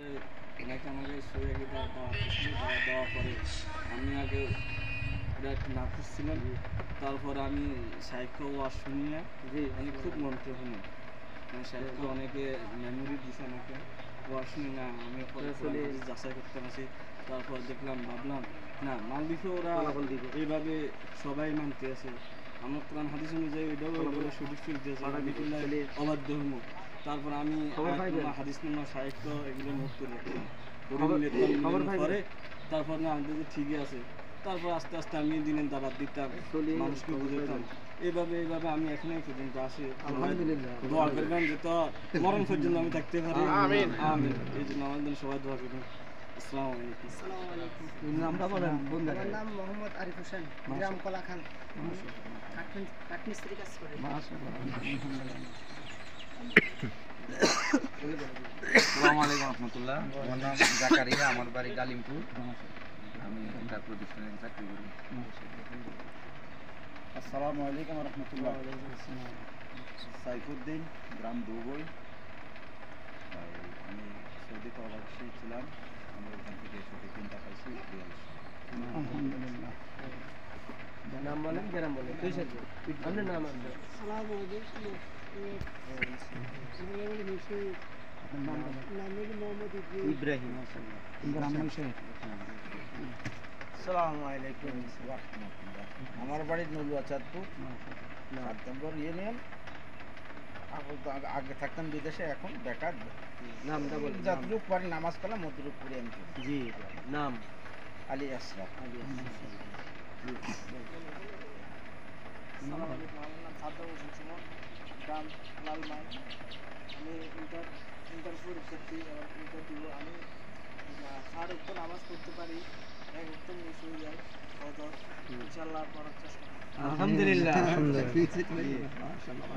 এনাকে আমাকে সহিটা দেওয়া পরে আমি আগে একটা নাফিস ছিলাম, তারপর আমি সাহিত্য ওয়াজ শুনিয়ে আমি খুব মন্ত্র শুনি, মানে সাহিত্য অনেকে মেমোরি দিছে আমাকে ওয়াজ শুনি না, আমি যাচাই করতাম আছি। তারপর দেখলাম ভাবলাম না মালদ্বীপে ওরা এইভাবে সবাই মানতে আছে, আমার কোরআন হাদিস অনুযায়ী এটাও সঠিক চলতেছে, অবাধ্য ধর্ম। তারপর আমি হাদিস নামা সাহিত্য এগুলো নোট করে পরে তারপর না আমি ঠিকই আছে। তারপর আস্তে আস্তে আমি দিনের দাবাত দিতাম, মানুষকে বুঝাতাম, এইভাবে আমি এখানে পর্যন্ত আসি। দোয়া করবেন যে তো মরণ পর্যন্ত আমি থাকতে পারি, আমিন আমিন। এই জন্য আমাদের সবাই দোয়া করবেন। আসসালামু আলাইকুম। নামটা বলেন। আমার নাম মোহাম্মদ আরিফ হোসেন, গ্রাম কলাখান, কাঠমিস্ত্রি কাজ করি। আসসালামু আলাইকুম রহমতুল্লাহ। আমার নাম জাকারিয়া, আমার বাড়ি গালিমপুর, আমি একটা প্রতিষ্ঠানে চাকরি করি। আসসালামু আলাইকুম রহমতুল্লাহ। সাইফুদ্দিন, গ্রাম দুবই। আমি সৌদি প্রবাসী ছিলাম, আমি ওখান থেকে সঠিক চিন্তা পাইছি। আলহামদুলিল্লাহ। নাম বলেন, গ্রাম বলেন, দুই সাথে আপনার নাম আছে। ইব্রাহিম, গ্রাম আসসালামু আলাইকুম রাহমাতুল্লাহ। আমার বাড়ি নলুয়া চাঁদপুর, 7 নম্বর ইউনিয়ন। আগে থাকতাম বিদেশে, এখন বেকার। নামটা বলেন। যতটুকু পারি নামাজ কালাম অতটুকু পড়ি আমি। জি, নাম আলী আশরাফ। আমার নাম সাদ্দাম হোসেন সুমন, গ্রাম লালমাই। আমি ইন্টার পরীক্ষার্থী, ইন্টার দিব। আমি 4 ওয়াক্ত নামাজ পড়তে পারি, 1 ওয়াক্ত মিস হয়ে যায়, ইনশাআল্লাহ পড়ার চেষ্টা করি। আলহামদুলিল্লাহ।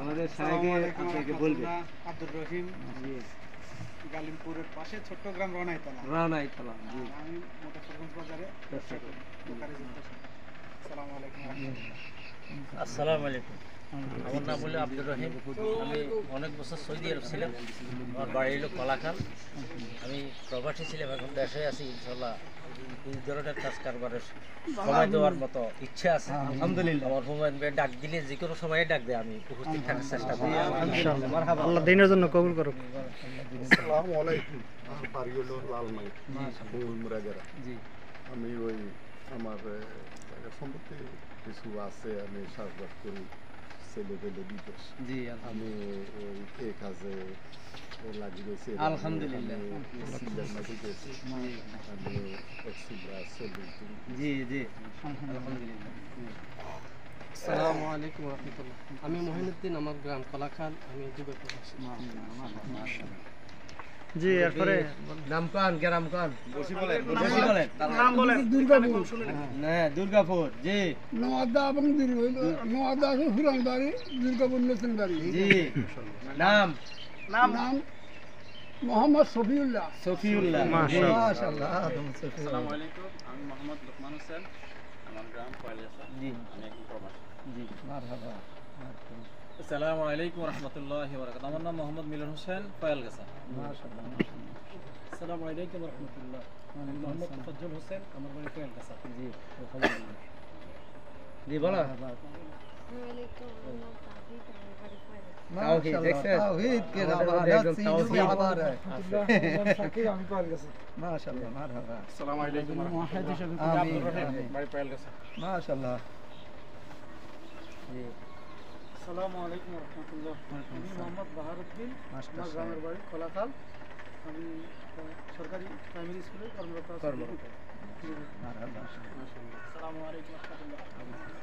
আমাদের আপনাকে বলবেন। আব্দুর রহিম, গালিমপুরের পাশে ছোট্ট গ্রাম রানাইতলা। জি। আমি মোটাফরগঞ্জ বাজারে ব্যবসা করি, দোকানে যুক্ত আছি। আসসালামু আলাইকুম। আসসালামু আলাইকুম। আমার নাম হলো আব্দুর রহিম। আমি অনেক বছর সৌদি আরব ছিলাম, আমার বাড়ি হলো কলাখাল। আমি প্রবাসী ছিলাম, এখন দেশে আছি। ইনশাল্লাহ এই ধরনের কাজ কারবারের সময় দেওয়ার মতো ইচ্ছা আছে। আলহামদুলিল্লাহ। আমার হুমায়ুন ভাই ডাক দিলে যে কোনো সময়ে ডাক দেয়, আমি উপস্থিত থাকার চেষ্টা করি। আল্লাহ দিনের জন্য কবুল করুক। আসসালামু আলাইকুম। আমার বাড়ি হলো লালমাই, মুরাগেরা। আমি ওই আমার জায়গা সম্পত্তি কিছু আছে, আমি চাষবাস করি, ছেলে পেলে বিদেশ। জি, আমি ওই এই কাজে লাগি গেছি। আলহামদুলিল্লাহ। আমি এক্সিব্রা চলি। জি জি, আলহামদুলিল্লাহ। আসসালামু আলাইকুম রহমতুল্লাহ। আমি মহিনুদ্দিন, আমার গ্রাম কলাখান, আমি দুবাই প্রবাসী। জি, এরপরে নাম কান, গ্রাম কান, বসি বলেন। নাম বলেন। দুর্গাপুর। হ্যাঁ, দুর্গাপুর। জি, নোয়াদা এবং নোয়াদা আছে পুরান বাড়ি, দুর্গাপুর নতুন বাড়ি। জি। নাম নাম মোহাম্মদ শফিউল্লাহ। সফিউল্লাহ। মাশাআল্লাহ। আসসালামু আলাইকুম। আমি মোহাম্মদ লোকমান হোসেন, আমার গ্রাম কয়লাসা। জি, আমি একজন প্রবাসী। জি, মারহাবা। আসসালামু আলাইকুম রহমতুল্লাহি ওয়া বারাকাতুহু। আমার নাম মোহাম্মদ মিলন হোসেন, ফয়ালগাছা। মাশাআল্লাহ। আসসালামু আলাইকুম রহমতুল্লাহ। আমি মোহাম্মদ ফজল হোসেন, আমার বাড়ি ফয়ালগাছা। জি, আলহামদুলিল্লাহ। জি, বলো। তাওহীদ, দেখছেন? তাওহীদ কে রাবাদাত সিজু আবার সাকিব, আমি পাওয়া গেছে। মাশাআল্লাহ, মারহাবা। আসসালামু আলাইকুম। আমিন। বাড়ি কয়লাসা। মাশাআল্লাহ। জি, আসসালামু আলাইকুম রহমতুল্লাহ। আমি মোহাম্মদ বাহারুদ্দিন, আমার গ্রামের বাড়ি কলাখাল। আমি সরকারি প্রাইমারি স্কুলে কর্মরত আছি। মারহাবা। আসসালামু আলাইকুম রহমতুল্লাহ।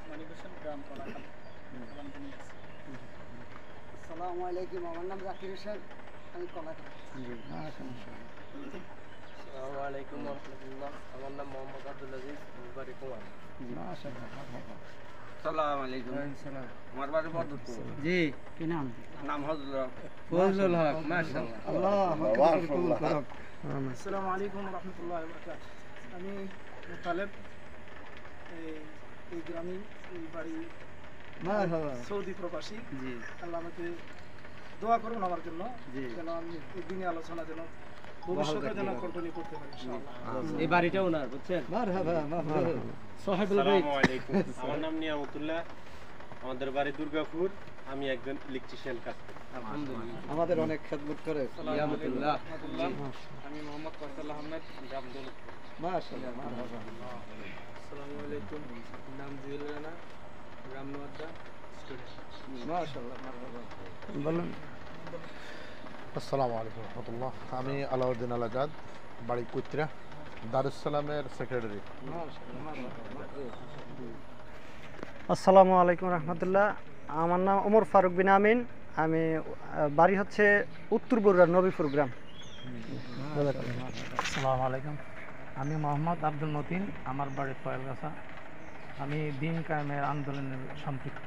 মানিক হোসেন, গ্রাম কলাখাল। আসসালামু আলাইকুম, আমার নাম জাকির হোসেন, আমি কলাখাল। জি, মাশাআল্লাহ। আসসালামু আলাইকুম রহমতুল্লাহ। আমার নাম মোহাম্মদ আব্দুল আজিজ, আমার বাড়ি কুমার। মাশাআল্লাহ, মারহাবা। আসসালামু আলাইকুম। সালাম। আমার বাড়ি বদরপুর, জি, কি নাম? নাম হজরত ফজলুল হক। মাশাআল্লাহ। আল্লাহ কবুল করুক। আমিন। আসসালামু আলাইকুম রহমতুল্লাহ বরকাত। আমি তালেব, এই গ্রামে, এই বাড়ি মারহাবা। সৌদি প্রবাসী। জি, আল্লাহ আমাকে দোয়া করুন আমার জন্য, জি। যেন আমি এই দিনে আলোচনা যেন ভবিষ্যতে যেন কন্টিনিউ করতে পারি ইনশাআল্লাহ। এই বাড়িটা ওনার, বুঝছেন? সাহেবুল বাইত। আমার নাম নিয়ামতুল্লাহ, আমাদের বাড়ি দুর্গাপুর, আমি একজন ইলেকট্রিশিয়ান কাজ করি। আমাদের অনেক খেদমত করে। নিয়ামতুল্লাহ। আমি মোহাম্মদ ফয়সাল আহমেদ, গ্রাম দৌলতপুর। মাশাআল্লাহ, মারহাবা। আসসালামু আলাইকুম, নাম জুয়েল রানা, গ্রাম নোয়াদ্দা, স্টুডেন্ট। মাশাআল্লাহ, মারহাবা। বলেন। আসসালামু আলাইকুম রহমতুল্লাহ, আমি আলাউদ্দিন আল আজাদ, বাড়ি কুত্রা, দারুস সালামের সেক্রেটারি। আসসালামু আলাইকুম রহমতুল্লাহ, আমার নাম ওমর ফারুক বিন আমিন, আমি বাড়ি হচ্ছে উত্তর বগুড়ার নবীপুর গ্রাম। আসসালামু আলাইকুম, আমি মোহাম্মদ আব্দুল মতিন, আমার বাড়ি ফয়েলগাছা, আমি দিন কায়েমের আন্দোলনের সম্পৃক্ত।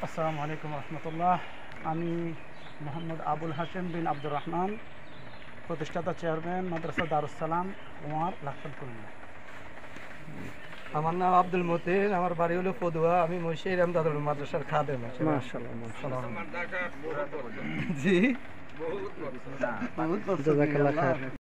আসসালামু আলাইকুম রহমতুল্লাহ, আমি মোহাম্মদ আবুল হাশেম বিন আব্দুর রহমান, প্রতিষ্ঠাতা চেয়ারম্যান মাদ্রাসা দারুস সালাম ওমর লাখনপুর। আমার নাম আব্দুল মতিন, আমার বাড়ি হলো পদুয়া, আমি মহিষী রামদাদুল মাদ্রাসার খাদেম। মাশাআল্লাহ। জি, বহুত জাযাকাল্লাহ খায়ের।